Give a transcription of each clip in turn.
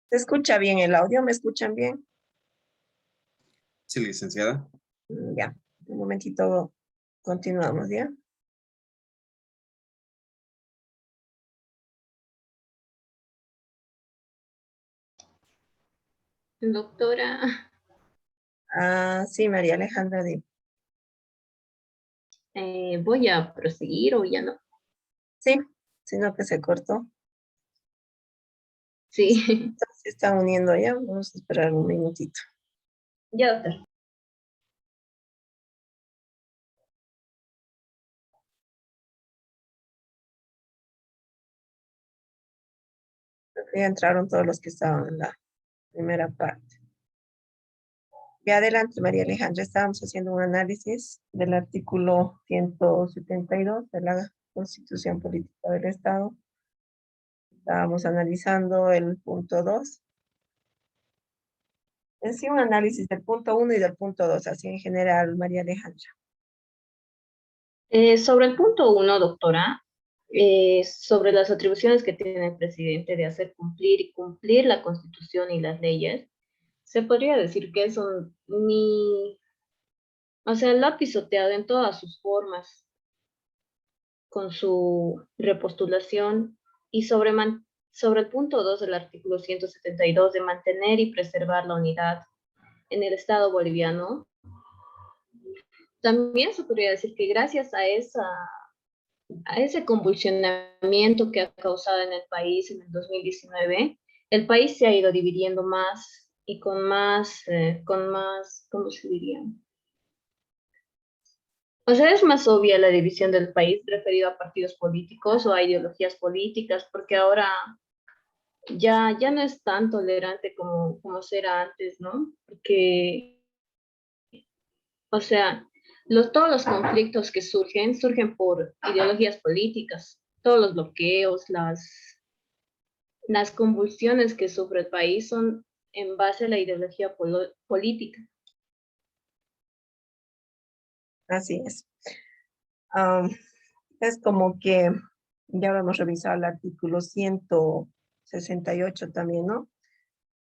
¿Se escucha bien el audio? ¿Me escuchan bien? Sí, licenciada. Ya, un momentito, continuamos, ¿ya? Doctora, Ah, sí, María Alejandra, ¿voy a proseguir o ya no? sí, sino que se cortó. Sí, Se están uniendo ya, vamos a esperar un minutito. ya, doctor. Creo que ya entraron todos los que estaban en la primera parte. Ya adelante, María Alejandra, estábamos haciendo un análisis del artículo 172 de la Constitución Política del Estado. Estábamos analizando el punto 2. En sí, un análisis del punto 1 y del punto 2, así en general, María Alejandra. Sobre el punto 1, doctora, sobre las atribuciones que tiene el presidente de hacer cumplir y cumplir la Constitución y las leyes, se podría decir que eso o sea, lo ha pisoteado en todas sus formas con su repostulación y sobre el punto 2 del artículo 172 de mantener y preservar la unidad en el Estado boliviano. También se podría decir que gracias a ese convulsionamiento que ha causado en el país en el 2019, el país se ha ido dividiendo más y con más, ¿cómo se diría? O sea, es más obvia la división del país referido a partidos políticos o a ideologías políticas, porque ahora ya no es tan tolerante como era antes, ¿no? Porque, o sea, todos los conflictos que surgen por ideologías políticas, todos los bloqueos, las convulsiones que sufre el país son en base a la ideología política. Así es. Am, es como que ya lo hemos revisado el artículo 168 también, ¿no?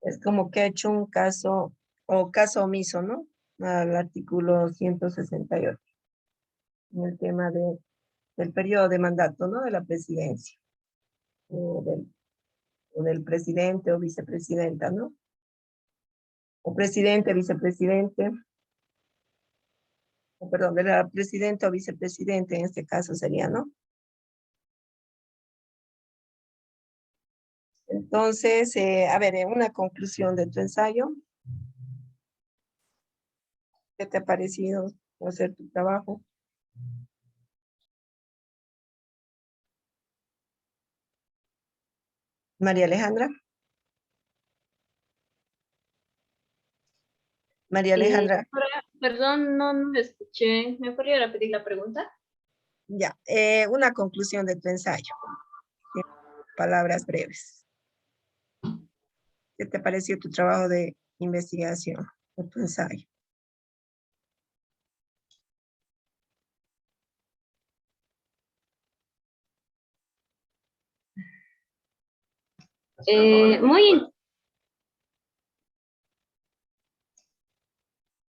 Es como que ha hecho un caso o caso omiso, ¿no? Al artículo 168 en el tema del periodo de mandato, ¿no? De la presidencia, o del presidente o vicepresidenta, ¿no? O presidente, vicepresidente, o perdón, de la presidenta o vicepresidente en este caso sería, ¿no? Entonces, a ver, en una conclusión de tu ensayo, ¿qué te ha parecido hacer tu trabajo? María Alejandra. María Alejandra, Perdón, no escuché. ¿Me podría repetir la pregunta? ya, una conclusión de tu ensayo, en palabras breves. ¿Qué te pareció tu trabajo de investigación o tu ensayo? Muy,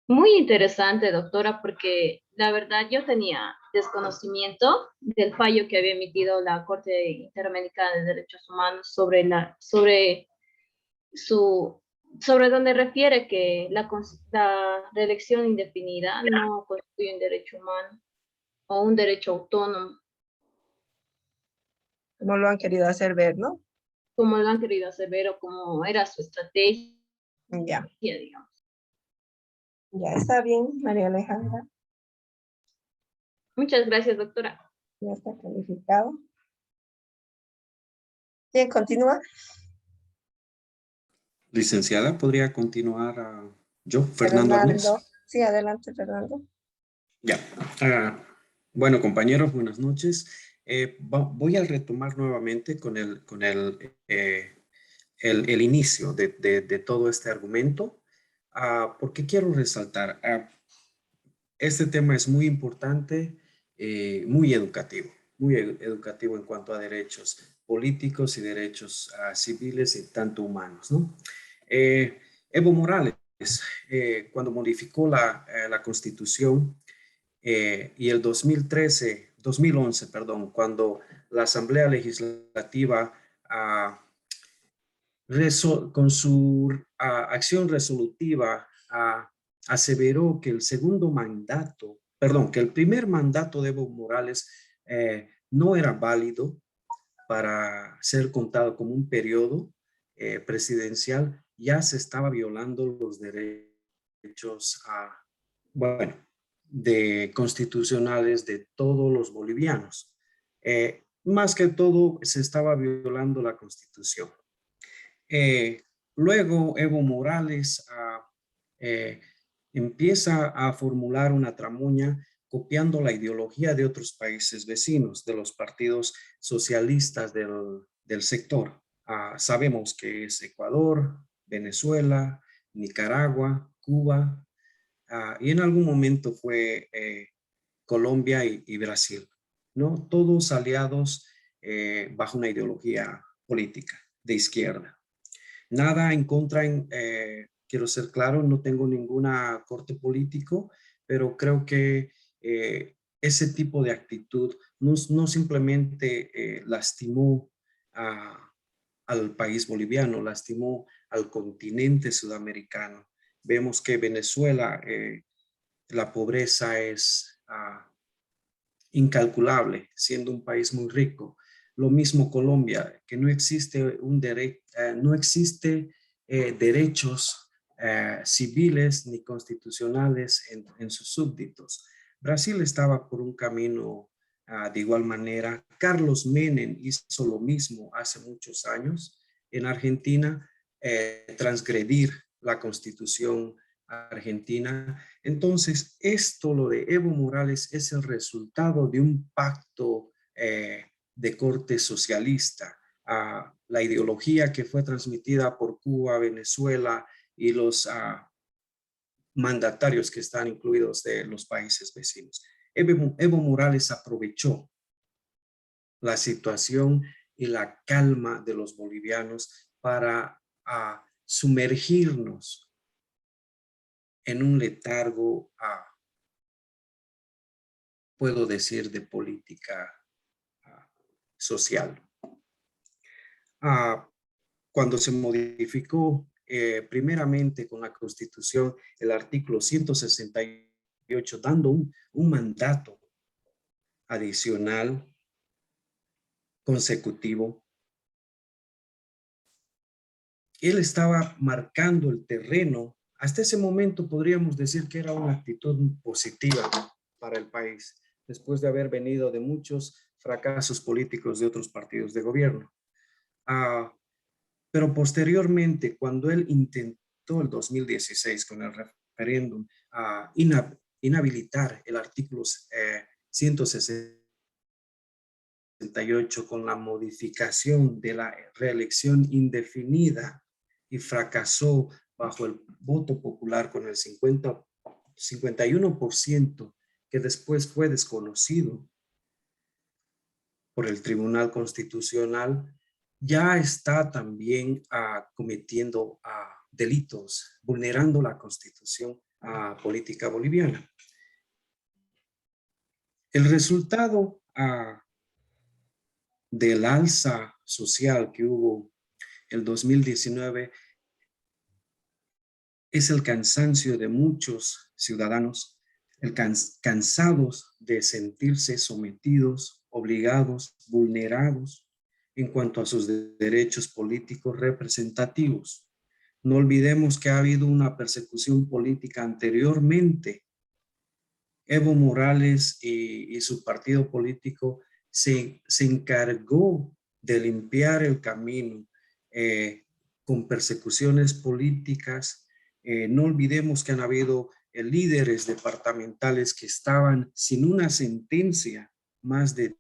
muy interesante, doctora, porque la verdad yo tenía desconocimiento del fallo que había emitido la Corte Interamericana de Derechos Humanos sobre donde refiere que la reelección indefinida no constituye un derecho humano o un derecho autónomo, Como lo han querido hacer ver, ¿no? como lo han querido hacer ver o como era su estrategia, Ya, digamos. ya está bien, María Alejandra, Muchas gracias, doctora. ya está calificado. Bien, continúa. Licenciada, ¿podría continuar yo, Fernando Fernando. Arnes? Sí, adelante, Fernando. Ya. Ah, bueno, compañeros, buenas noches. Voy a retomar nuevamente con el inicio de todo este argumento, porque quiero resaltar, este tema es muy importante, muy educativo en cuanto a derechos. políticos y derechos civiles y tanto humanos, ¿no? Evo Morales, cuando modificó la Constitución y el 2011, perdón, cuando la Asamblea Legislativa con su acción resolutiva aseveró que el segundo mandato, perdón, que el primer mandato de Evo Morales no era válido para ser contado como un periodo presidencial, ya se estaba violando los derechos, bueno, constitucionales de todos los bolivianos. Más que todo, se estaba violando la Constitución. Luego, Evo Morales empieza a formular una tramoya copiando la ideología de otros países vecinos, de los partidos socialistas del sector. Sabemos que es Ecuador, Venezuela, Nicaragua, Cuba, y en algún momento fue Colombia y Brasil, ¿no? Todos aliados bajo una ideología política de izquierda. Nada en contra, quiero ser claro, no tengo ninguna corte político, pero creo que ese tipo de actitud no simplemente lastimó al país boliviano, lastimó al continente sudamericano. Vemos que Venezuela, la pobreza es incalculable, siendo un país muy rico. Lo mismo Colombia, que no existe no existe derechos civiles ni constitucionales en sus súbditos. Brasil estaba por un camino de igual manera. Carlos Menem hizo lo mismo hace muchos años en Argentina, transgredir la constitución argentina. Entonces, lo de Evo Morales es el resultado de un pacto de corte socialista. La ideología que fue transmitida por Cuba, Venezuela y los mandatarios que están incluidos de los países vecinos. Evo Morales aprovechó la situación y la calma de los bolivianos para sumergirnos en un letargo, puedo decir, de política social. Cuando se modificó primeramente con la Constitución el artículo 168, dando un mandato adicional consecutivo, él estaba marcando el terreno. Hasta ese momento podríamos decir que era una actitud positiva para el país, después de haber venido de muchos fracasos políticos de otros partidos de gobierno. Pero posteriormente, cuando él intentó el 2016 con el referéndum inhabilitar el artículo 168 con la modificación de la reelección indefinida y fracasó bajo el voto popular con el 51%, que después fue desconocido por el Tribunal Constitucional, ya está también cometiendo delitos, vulnerando la Constitución política boliviana. El resultado del alza social que hubo el 2019 es el cansancio de muchos ciudadanos, cansados de sentirse sometidos, obligados, vulnerados en cuanto a sus derechos políticos representativos. No olvidemos que ha habido una persecución política anteriormente. Evo Morales y su partido político se encargó de limpiar el camino con persecuciones políticas. No olvidemos que han habido líderes departamentales que estaban sin una sentencia más de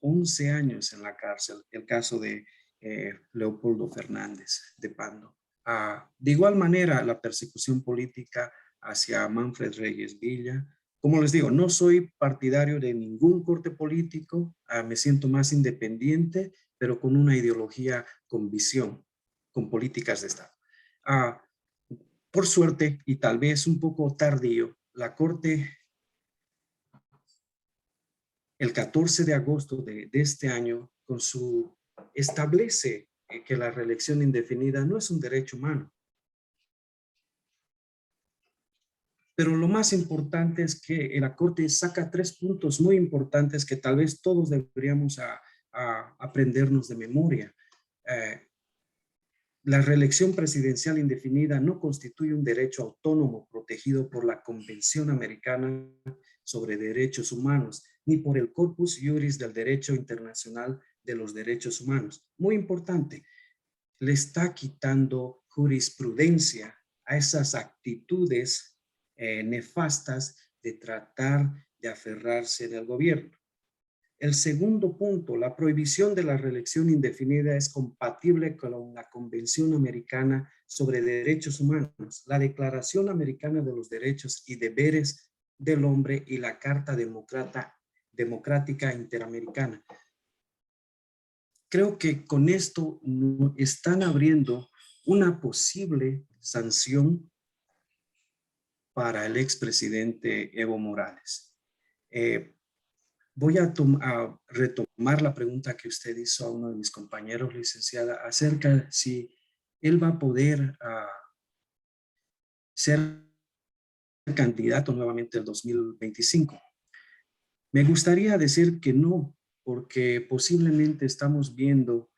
11 años en la cárcel. El caso de Leopoldo Fernández de Pando. De igual manera, la persecución política hacia Manfred Reyes Villa, como les digo, no soy partidario de ningún corte político, me siento más independiente, pero con una ideología con visión, con políticas de Estado. Ah, por suerte, y tal vez un poco tardío, la Corte, el 14 de agosto de este año, establece que la reelección indefinida no es un derecho humano. Pero lo más importante es que la Corte saca 3 puntos muy importantes que tal vez todos deberíamos aprendernos de memoria. La reelección presidencial indefinida no constituye un derecho autónomo protegido por la Convención Americana sobre Derechos Humanos, ni por el Corpus Juris del Derecho Internacional de los Derechos Humanos. Muy importante, le está quitando jurisprudencia a esas actitudes nefastas de tratar de aferrarse en el gobierno. El segundo punto, la prohibición de la reelección indefinida es compatible con la Convención Americana sobre Derechos Humanos, la Declaración Americana de los Derechos y Deberes del Hombre y la Carta Democrática Interamericana. Creo que con esto están abriendo una posible sanción para el expresidente Evo Morales. Voy a retomar la pregunta que usted hizo a uno de mis compañeros, licenciada, acerca de si él va a poder ser candidato nuevamente el 2025. Me gustaría decir que no, porque posiblemente estamos viendo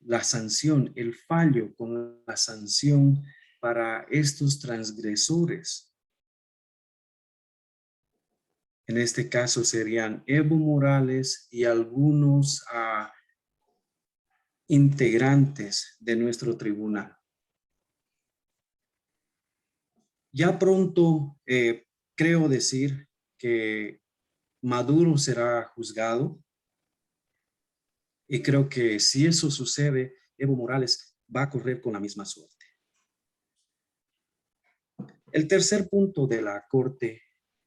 la sanción, el fallo con la sanción para estos transgresores. En este caso serían Evo Morales y algunos integrantes de nuestro tribunal. Ya pronto creo decir que Maduro será juzgado y creo que si eso sucede, Evo Morales va a correr con la misma suerte. El tercer punto de la Corte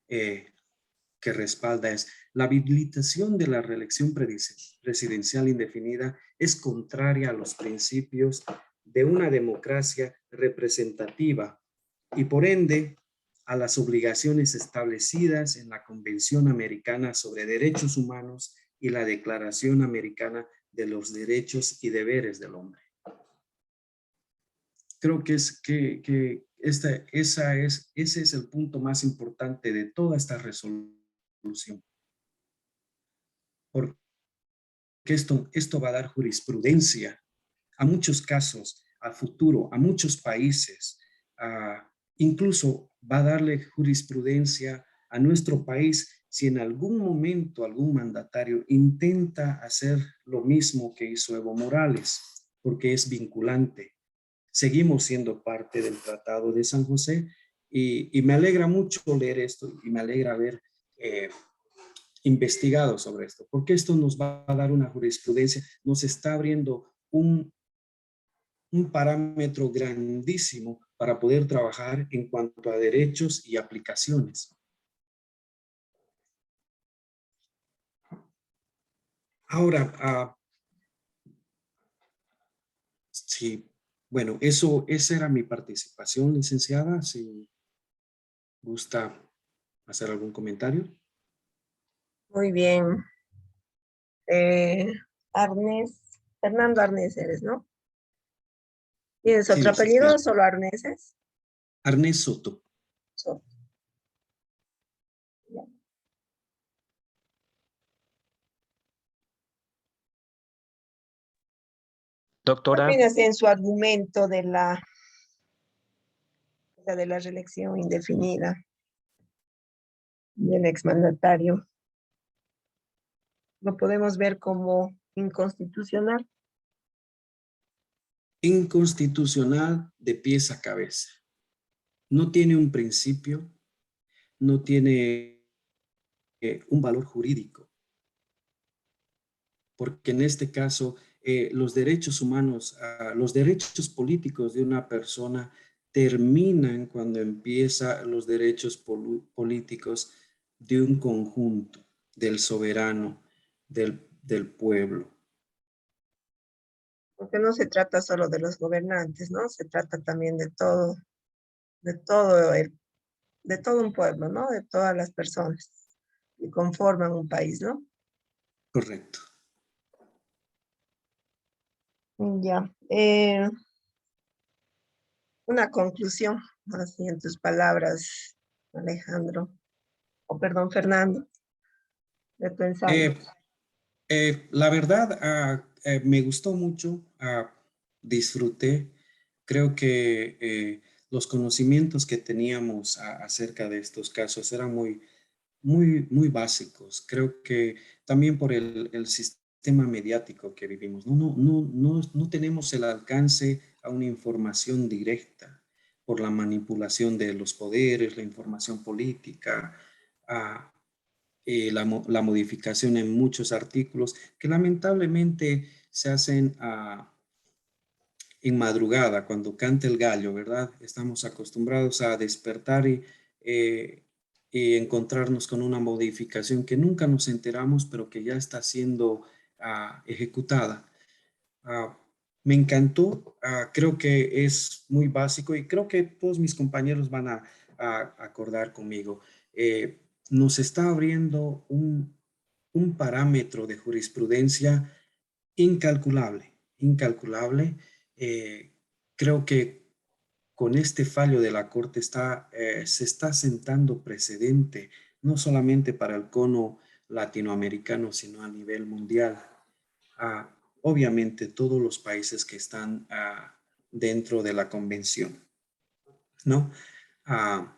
que respalda es la habilitación de la reelección presidencial indefinida es contraria a los principios de una democracia representativa y por ende a las obligaciones establecidas en la Convención Americana sobre Derechos Humanos y la Declaración Americana de los Derechos y Deberes del Hombre. Creo que ese es el punto más importante de toda esta resolución. Porque esto va a dar jurisprudencia a muchos casos, a futuro, a muchos países. Incluso va a darle jurisprudencia a nuestro país si en algún momento algún mandatario intenta hacer lo mismo que hizo Evo Morales, porque es vinculante. Seguimos siendo parte del Tratado de San José y me alegra mucho leer esto y me alegra ver investigado sobre esto, porque esto nos va a dar una jurisprudencia, nos está abriendo un parámetro grandísimo para poder trabajar en cuanto a derechos y aplicaciones. Ahora, sí, bueno, esa era mi participación, licenciada. Si gusta hacer algún comentario. Muy bien. Fernando Arnés eres, ¿no? ¿Tienes Sí, otro apellido licenciado. o solo Arneses? Arnés Soto. Soto. Ya. ¿Qué Doctora, opinas en su argumento de la reelección indefinida del exmandatario? ¿Lo podemos ver como inconstitucional? Inconstitucional de pies a cabeza. No tiene un principio, no tiene un valor jurídico. Porque en este caso, los derechos humanos, los derechos políticos de una persona terminan cuando empiezan los derechos políticos de un conjunto, del soberano, del pueblo. Porque no se trata solo de los gobernantes, ¿no? Se trata también de de todo un pueblo, ¿no? De todas las personas que conforman un país, ¿no? Correcto. Ya. Una conclusión, así en tus palabras, Alejandro, o perdón, Fernando, de tu ensayo. La verdad, me gustó mucho, disfruté. Creo que los conocimientos que teníamos acerca de estos casos eran muy básicos. Creo que también por el sistema mediático que vivimos, no tenemos el alcance a una información directa por la manipulación de los poderes, la información política, la modificación en muchos artículos que lamentablemente se hacen en madrugada, cuando canta el gallo, ¿verdad? Estamos acostumbrados a despertar y encontrarnos con una modificación que nunca nos enteramos, pero que ya está siendo ejecutada. Ah, Me encantó, creo que es muy básico y creo que todos mis compañeros van a acordar conmigo. Nos está abriendo un parámetro de jurisprudencia incalculable. Eh, Creo que con este fallo de la Corte se está sentando precedente, no solamente para el cono latinoamericano, sino a nivel mundial. Obviamente todos los países que están dentro de la convención, ¿no?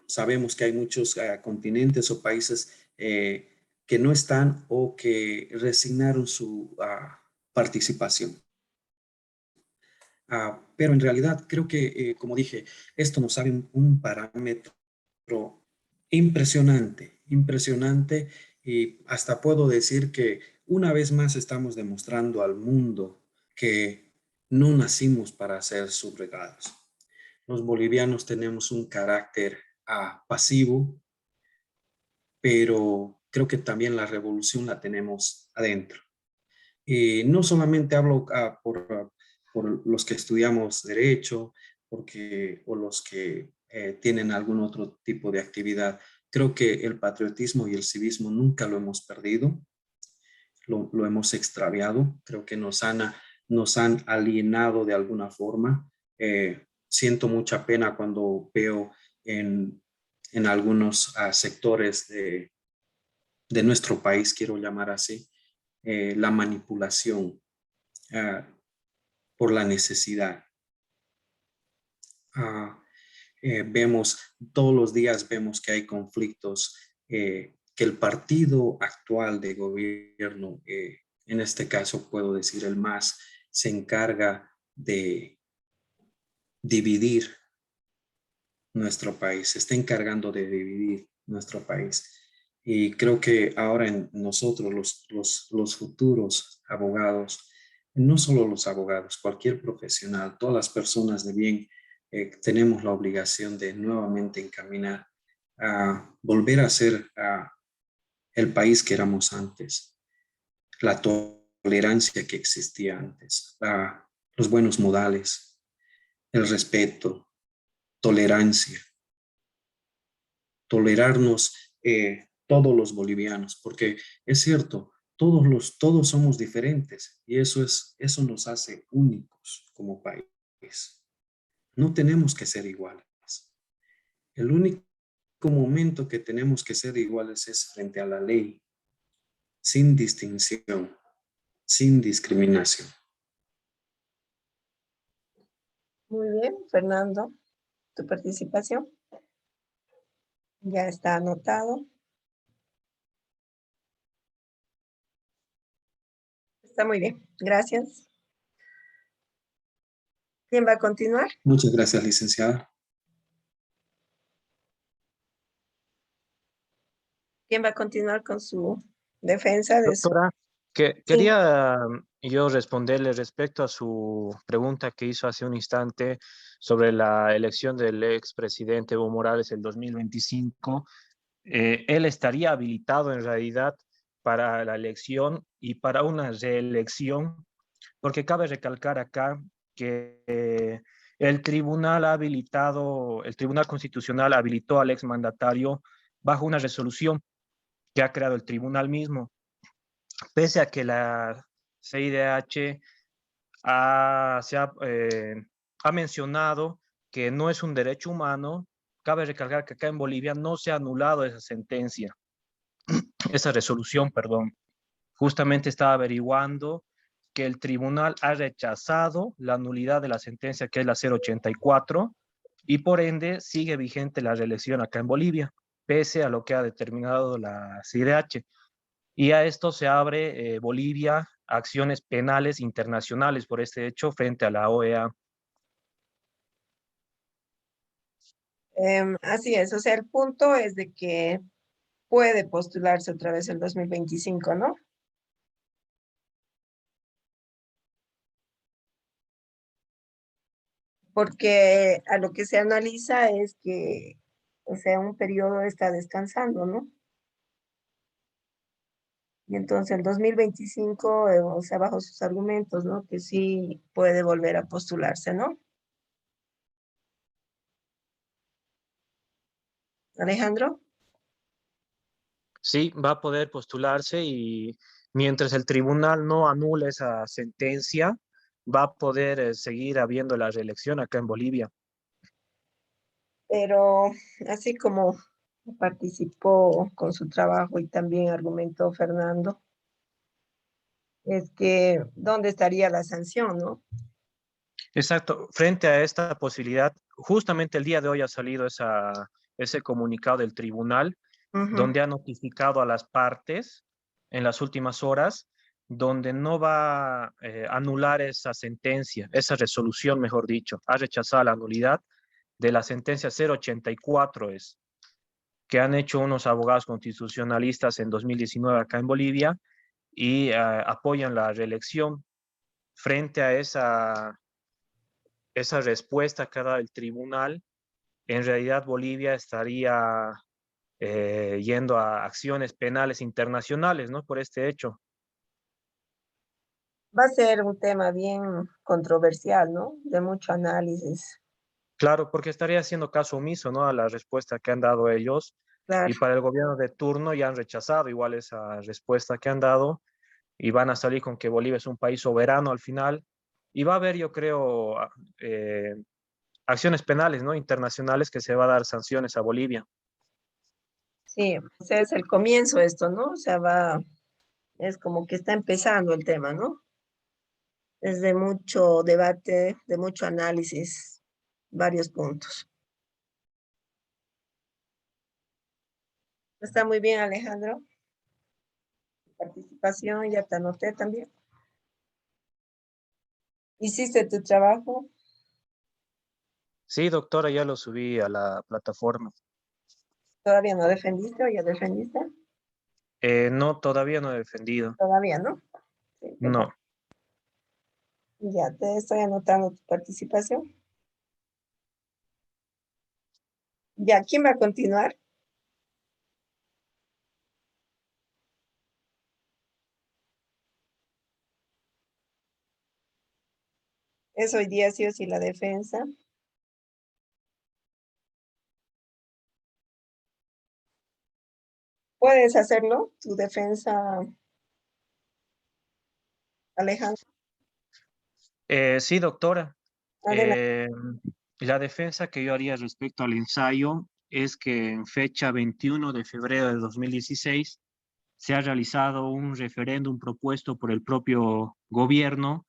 Sabemos que hay muchos continentes o países que no están o que resignaron su participación. Pero en realidad creo que, como dije, esto nos abre un parámetro impresionante y hasta puedo decir que una vez más estamos demostrando al mundo que no nacimos para ser subrogados. Los bolivianos tenemos un carácter pasivo, pero creo que también la revolución la tenemos adentro. Y no solamente hablo por los que estudiamos derecho o los que tienen algún otro tipo de actividad. Creo que el patriotismo y el civismo nunca lo hemos perdido, lo hemos extraviado. Creo que nos han alienado de alguna forma. Siento mucha pena cuando veo en algunos sectores de nuestro país, quiero llamar así, la manipulación uh, por la necesidad. Uh, Todos los días vemos que hay conflictos, que el partido actual de gobierno, en este caso puedo decir el MAS, se encarga de dividir nuestro país, se está encargando de dividir nuestro país. Y creo que ahora en nosotros, los futuros abogados, no solo los abogados, cualquier profesional, todas las personas de bien, tenemos la obligación de nuevamente encaminar a volver a ser el país que éramos antes, la tolerancia que existía antes, los buenos modales, el respeto, tolerancia, tolerarnos todos los bolivianos, porque es cierto, todos somos diferentes y eso nos hace únicos como país. No tenemos que ser iguales. El único momento que tenemos que ser iguales es frente a la ley, sin distinción, sin discriminación. Muy bien, Fernando, tu participación ya está anotado. Está muy bien, gracias. ¿Quién va a continuar? Muchas gracias, licenciada. ¿Quién va a continuar con su defensa de su... Doctora, Sí, Quería yo responderle respecto a su pregunta que hizo hace un instante sobre la elección del expresidente Evo Morales el 2025. Él estaría habilitado en realidad para la elección y para una reelección, porque cabe recalcar acá que el Tribunal Constitucional habilitó al exmandatario bajo una resolución que ha creado el tribunal mismo, pese a que la CIDH ha mencionado que no es un derecho humano. Cabe recalcar que acá en Bolivia no se ha anulado esa sentencia, esa resolución, perdón. Justamente estaba averiguando que el tribunal ha rechazado la nulidad de la sentencia, que es la 084, y por ende sigue vigente la reelección acá en Bolivia, pese a lo que ha determinado la CIDH. Y a esto se abre Bolivia a acciones penales internacionales por este hecho frente a la OEA. así es. O sea, el punto es de que puede postularse otra vez el 2025, ¿no? Porque a lo que se analiza es que, o sea, un periodo está descansando, ¿no? Y entonces el 2025, o sea, bajo sus argumentos, ¿no? Que sí puede volver a postularse, ¿no? Alejandro. Sí, va a poder postularse y mientras el tribunal no anule esa sentencia, va a poder seguir habiendo la reelección acá en Bolivia. Pero así como participó con su trabajo y también argumentó Fernando, es que ¿dónde estaría la sanción, no? Exacto, frente a esta posibilidad, justamente el día de hoy ha salido ese comunicado del tribunal Ujú. donde ha notificado a las partes en las últimas horas, donde no va a anular esa sentencia, esa resolución, mejor dicho, ha rechazado la nulidad de la sentencia 084 es, que han hecho unos abogados constitucionalistas en 2019 acá en Bolivia y apoyan la reelección frente a esa respuesta que ha dado el tribunal. En realidad Bolivia estaría yendo a acciones penales internacionales, ¿no? Por este hecho. Va a ser un tema bien controversial, ¿no? De mucho análisis. Claro, porque estaría haciendo caso omiso, ¿no? A la respuesta que han dado ellos. Claro, Y para el gobierno de turno ya han rechazado igual esa respuesta que han dado y van a salir con que Bolivia es un país soberano al final. Y va a haber, yo creo, eh, acciones penales, ¿no? Internacionales que se va a dar sanciones a Bolivia. sí, o sea, es el comienzo esto, ¿no? O sea, es como que está empezando el tema, ¿no? Es de mucho debate, de mucho análisis, varios puntos. Está muy bien, Alejandro. Participación, ya te anoté también. ¿Hiciste tu trabajo? Sí, doctora, ya lo subí a la plataforma. ¿Todavía no defendiste o ya defendiste? No, todavía no he defendido. Todavía, ¿no? Sí, perfecto. No. Ya te estoy anotando tu participación. Ya, ¿quién va a continuar? Es hoy día sí o sí la defensa. ¿Puedes hacerlo? Tu defensa, Alejandro. Sí, doctora. Adelante. Eh, la defensa que yo haría respecto al ensayo es que en fecha 21 de febrero de 2016 se ha realizado un referéndum propuesto por el propio gobierno,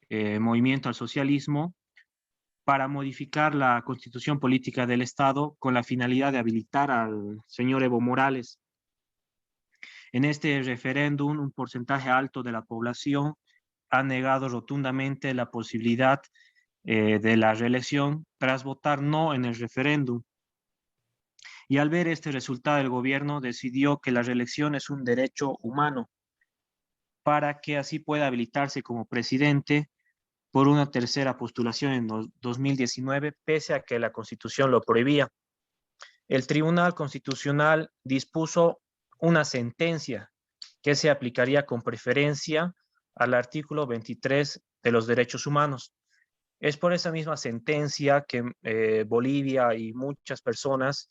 Movimiento al Socialismo, para modificar la constitución política del Estado con la finalidad de habilitar al señor Evo Morales. En este referéndum, un porcentaje alto de la población ha negado rotundamente la posibilidad de la reelección tras votar no en el referéndum. Y al ver este resultado, el gobierno decidió que la reelección es un derecho humano. para que así pueda habilitarse como presidente por una tercera postulación en 2019, pese a que la Constitución lo prohibía. El Tribunal Constitucional dispuso una sentencia que se aplicaría con preferencia al artículo 23 de los derechos humanos. Es por esa misma sentencia que Bolivia y muchas personas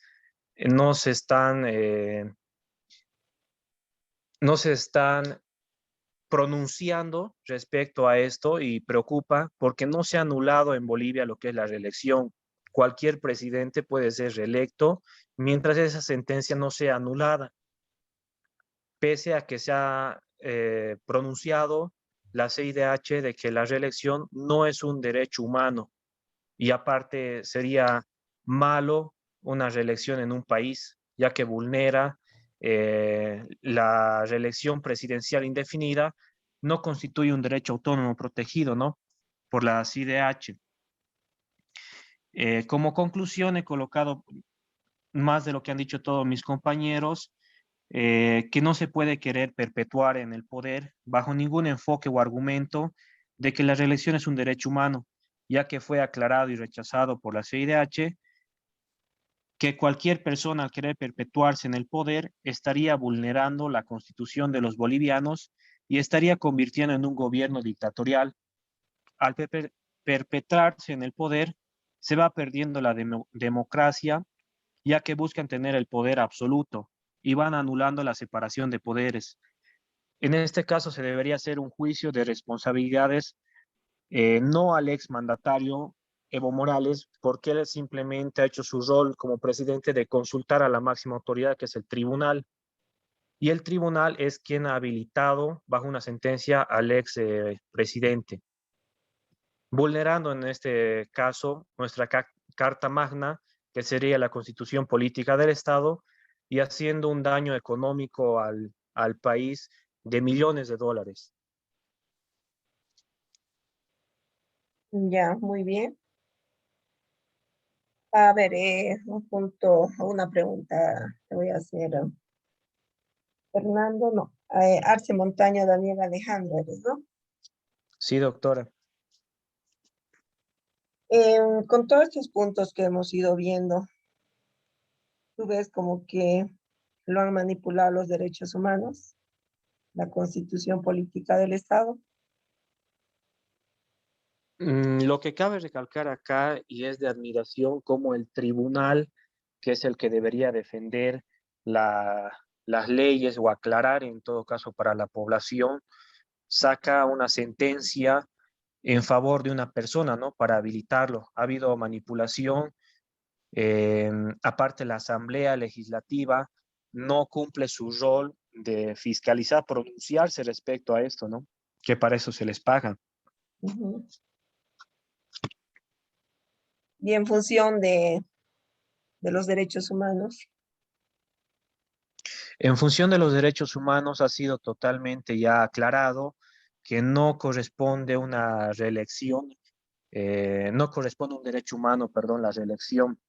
no se están pronunciando respecto a esto, y preocupa porque no se ha anulado en Bolivia lo que es la reelección. Cualquier presidente puede ser reelecto mientras esa sentencia no sea anulada, pese a que se ha pronunciado la CIDH de que la reelección no es un derecho humano, y aparte sería malo una reelección en un país, ya que vulnera la reelección presidencial indefinida, no constituye un derecho autónomo protegido, ¿no? Por la CIDH. Como conclusión, he colocado más de lo que han dicho todos mis compañeros, que no se puede querer perpetuar en el poder bajo ningún enfoque o argumento de que la reelección es un derecho humano, ya que fue aclarado y rechazado por la CIDH que cualquier persona al querer perpetuarse en el poder estaría vulnerando la constitución de los bolivianos y estaría convirtiendo en un gobierno dictatorial. Al perpetrarse en el poder, se va perdiendo la democracia, ya que buscan tener el poder absoluto y van anulando la separación de poderes. En este caso se debería hacer un juicio de responsabilidades, no al exmandatario Evo Morales, porque él simplemente ha hecho su rol como presidente de consultar a la máxima autoridad, que es el tribunal, y el tribunal es quien ha habilitado bajo una sentencia al ex presidente, vulnerando en este caso nuestra Carta Magna, que sería la constitución política del Estado, y haciendo un daño económico al país de millones de dólares. Ya, muy bien. A ver, un punto, una pregunta te voy a hacer. Fernando, no. Arce Montaño, Daniel Alejandro, eres, ¿no? Sí, doctora. Con todos estos puntos que hemos ido viendo, tú ves como que lo han manipulado los derechos humanos, la constitución política del Estado. Lo que cabe recalcar acá, y es de admiración, como el tribunal, que es el que debería defender las leyes o aclarar en todo caso para la población, saca una sentencia en favor de una persona, ¿no? Para habilitarlo. Ha habido manipulación. Aparte, la Asamblea Legislativa no cumple su rol de fiscalizar, pronunciarse respecto a esto, ¿no? Que para eso se les paga. Ujú. Y en función de los derechos humanos. En función de los derechos humanos ha sido totalmente ya aclarado que no corresponde una reelección, no corresponde un derecho humano, perdón, la reelección,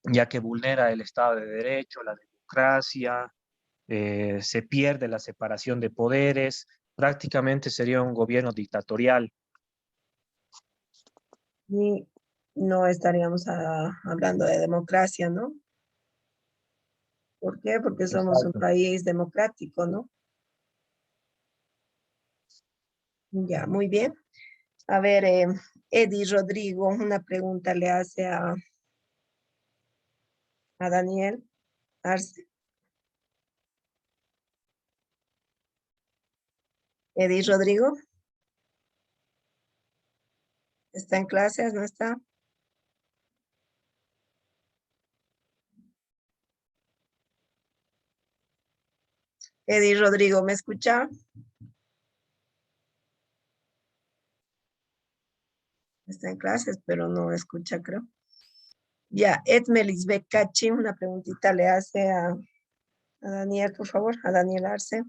ya que vulnera el Estado de Derecho, la democracia, se pierde la separación de poderes, prácticamente sería un gobierno dictatorial. Y no estaríamos hablando de democracia, ¿no? ¿Por qué? Porque somos un Exacto. país democrático, ¿no? Ya, muy bien. A ver, Eddie Rodrigo, una pregunta le hace a Daniel Arce. Eddie Rodrigo, ¿está en clases? ¿No está? Eddie Rodrigo, ¿me escucha? Está en clases, pero no escucha, creo. Ya, Edmelis Becachi, una preguntita le hace a Daniel, por favor, a Daniel Arce.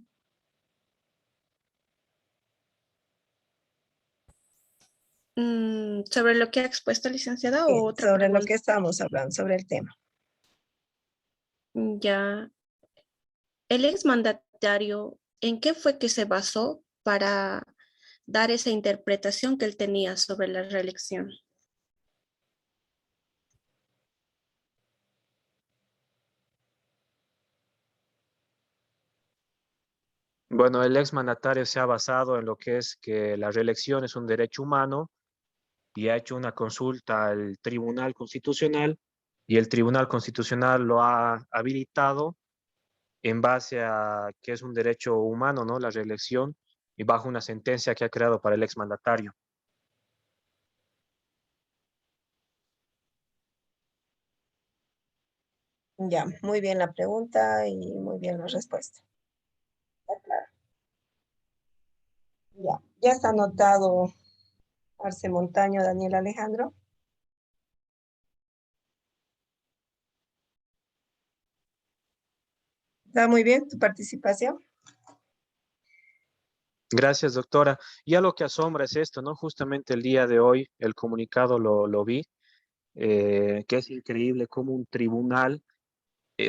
¿Sobre lo que ha expuesto, licenciada, o otra Sobre lo pregunta? que estábamos hablando, sobre el tema. Ya. El exmandatario Mandatario, ¿en qué fue que se basó para dar esa interpretación que él tenía sobre la reelección? Bueno, el exmandatario se ha basado en lo que es que la reelección es un derecho humano y ha hecho una consulta al Tribunal Constitucional y el Tribunal Constitucional lo ha habilitado en base a que es un derecho humano, ¿no? La reelección y bajo una sentencia que ha creado para el exmandatario. Ya, muy bien la pregunta y muy bien la respuesta. Está claro. Ya está anotado Arce Montaño, Daniel Alejandro. Está muy bien tu participación. Gracias, doctora. Ya lo que asombra es esto, ¿no? Justamente el día de hoy el comunicado lo vi, que es increíble cómo un tribunal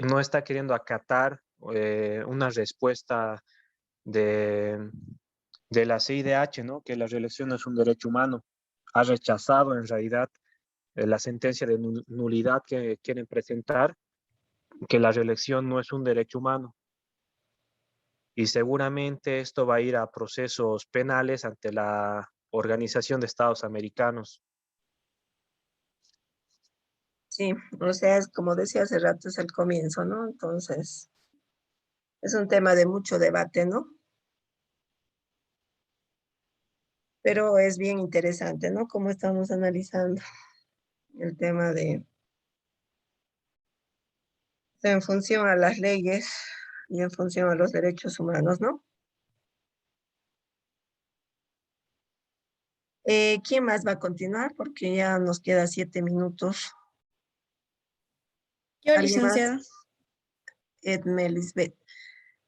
no está queriendo acatar una respuesta de, de la CIDH, ¿no? Que la reelección es un derecho humano. Ha rechazado en realidad la sentencia de nulidad que quieren presentar, que la reelección no es un derecho humano. Y seguramente esto va a ir a procesos penales ante la Organización de Estados Americanos. Sí, o sea, es como decía hace rato, es el comienzo, ¿no? Entonces, es un tema de mucho debate, ¿no? Pero es bien interesante, ¿no? Cómo estamos analizando el tema en función a las leyes y en función a los derechos humanos, ¿no? ¿Quién más va a continuar? Porque ya nos queda 7 minutos. Yo, ¿Alguien más? licenciada. Edme Lisbeth.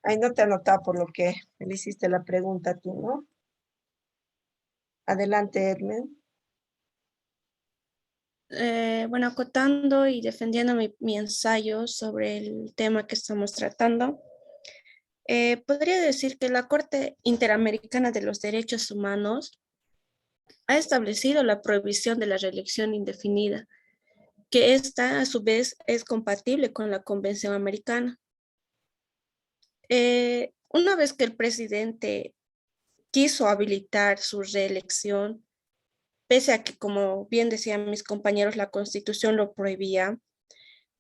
Ahí no te he anotado por lo que le hiciste la pregunta tú, ¿no? Adelante, Edme. Bueno, acotando y defendiendo mi ensayo sobre el tema que estamos tratando, podría decir que la Corte Interamericana de los Derechos Humanos ha establecido la prohibición de la reelección indefinida, que esta a su vez es compatible con la Convención Americana. Una vez que el presidente quiso habilitar su reelección, pese a que, como bien decían mis compañeros, la Constitución lo prohibía,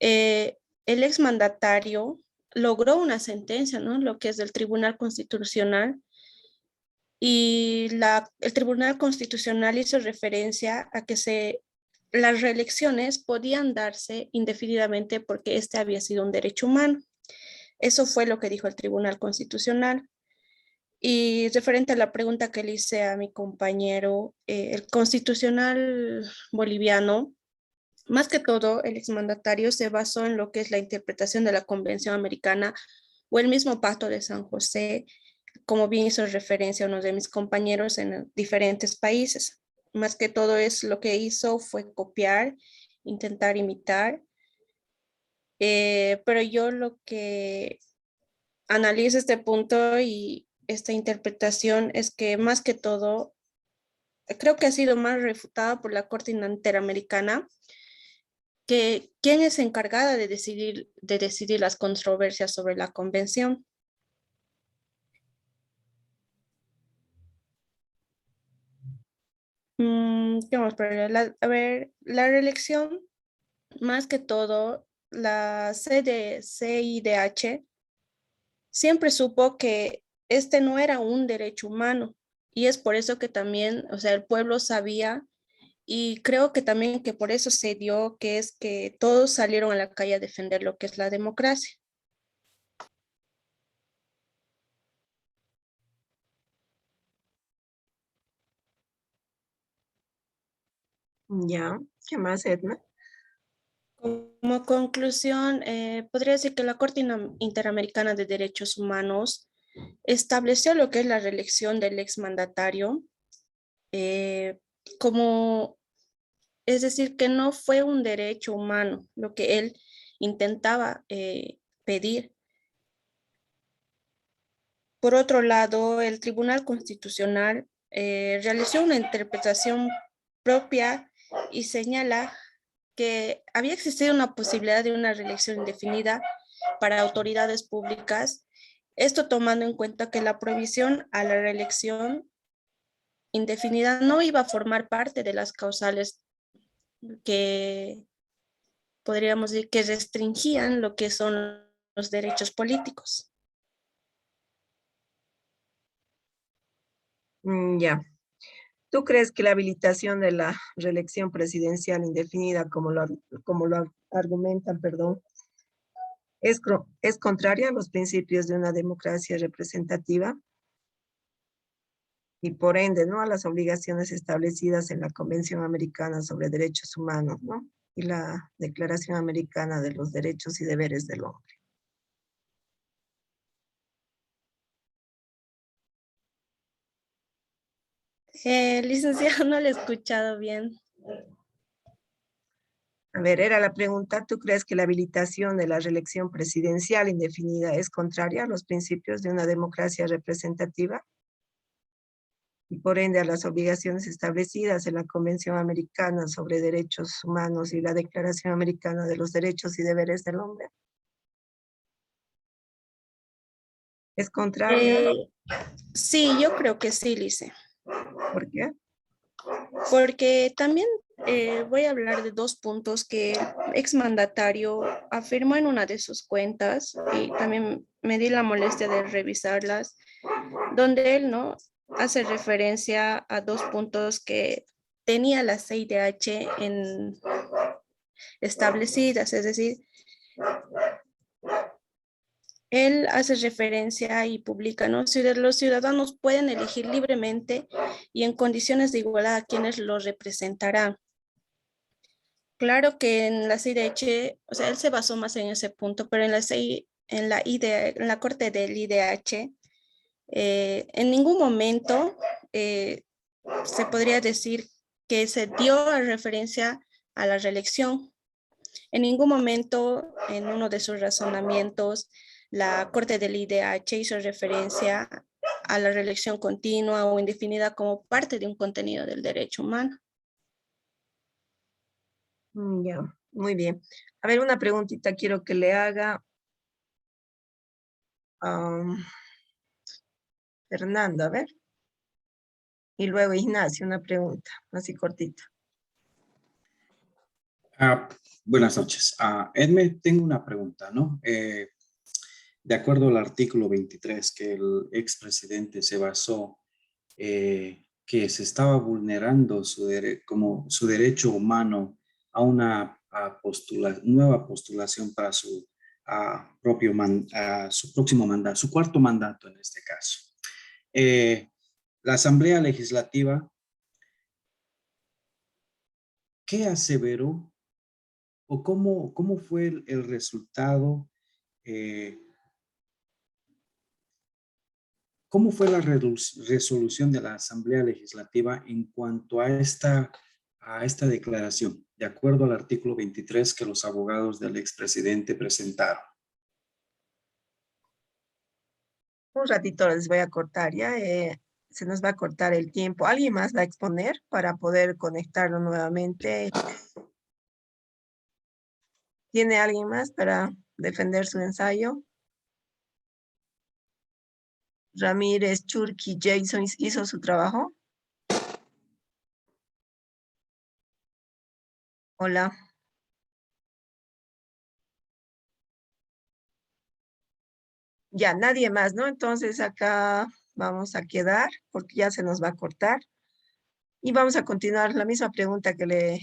el exmandatario logró una sentencia, ¿no? Lo que es del Tribunal Constitucional, y el Tribunal Constitucional hizo referencia a que las reelecciones podían darse indefinidamente porque este había sido un derecho humano. Eso fue lo que dijo el Tribunal Constitucional. Y referente a la pregunta que le hice a mi compañero, el constitucional boliviano, más que todo, el exmandatario se basó en lo que es la interpretación de la Convención Americana o el mismo Pacto de San José, como bien hizo referencia a uno de mis compañeros en diferentes países. Más que todo es lo que hizo fue copiar, intentar imitar, pero yo lo que analizo este punto y esta interpretación es que más que todo, creo que ha sido más refutada por la Corte Interamericana, que quién es encargada de decidir las controversias sobre la convención. ¿Qué más? A ver, la reelección, más que todo, la CIDH siempre supo que este no era un derecho humano y es por eso que también, o sea, el pueblo sabía, y creo que también que por eso se dio que es que todos salieron a la calle a defender lo que es la democracia. Ya, ¿qué más, Edme? Como conclusión, podría decir que la Corte Interamericana de Derechos Humanos estableció lo que es la reelección del exmandatario, eh, como, es decir, que no fue un derecho humano lo que él intentaba pedir. Por otro lado, el Tribunal Constitucional realizó una interpretación propia y señala que había existido una posibilidad de una reelección indefinida para autoridades públicas, esto tomando en cuenta que la prohibición a la reelección indefinida no iba a formar parte de las causales que podríamos decir que restringían lo que son los derechos políticos. Ya. ¿Tú crees que la habilitación de la reelección presidencial indefinida, como lo argumentan, perdón, es contraria a los principios de una democracia representativa y por ende, ¿no?, a las obligaciones establecidas en la Convención Americana sobre Derechos Humanos, ¿no?, y la Declaración Americana de los Derechos y Deberes del Hombre? Licenciado, no le he escuchado bien. A ver, era la pregunta, ¿tú crees que la habilitación de la reelección presidencial indefinida es contraria a los principios de una democracia representativa y por ende a las obligaciones establecidas en la Convención Americana sobre Derechos Humanos y la Declaración Americana de los Derechos y Deberes del Hombre? ¿Es contraria? Sí, yo creo que sí, Lice. ¿Por qué? Porque también voy a hablar de dos puntos que el exmandatario afirmó en una de sus cuentas y también me di la molestia de revisarlas, donde él no hace referencia a dos puntos que tenía la CIDH establecidas, es decir, él hace referencia y publica, ¿no? Los ciudadanos pueden elegir libremente y en condiciones de igualdad a quienes los representarán. Claro que en la CIDH, o sea, él se basó más en ese punto, pero en en la Corte del IDH, en ningún momento se podría decir que se dio a referencia a la reelección. En ningún momento, en uno de sus razonamientos, la Corte del IDH hizo referencia a la reelección continua o indefinida como parte de un contenido del derecho humano. Ya, muy bien. A ver, una preguntita quiero que le haga a Fernando, a ver. Y luego Ignacio, una pregunta, así cortita. Buenas noches. Edme, tengo una pregunta, ¿no? De acuerdo al artículo 23, que el expresidente se basó que se estaba vulnerando como su derecho humano a una nueva postulación para su su próximo mandato, su cuarto mandato en este caso. La Asamblea Legislativa, ¿qué aseveró o cómo fue el resultado? ¿Cómo fue la resolución de la Asamblea Legislativa en cuanto a esta declaración, de acuerdo al artículo 23 que los abogados del expresidente presentaron? Un ratito les voy a cortar, ya. Se nos va a cortar el tiempo. ¿Alguien más va a exponer para poder conectarlo nuevamente? ¿Tiene alguien más para defender su ensayo? Ramírez, Churki, Jason hizo su trabajo. Hola. Ya, nadie más, ¿no? Entonces acá vamos a quedar porque ya se nos va a cortar. Y vamos a continuar la misma pregunta que le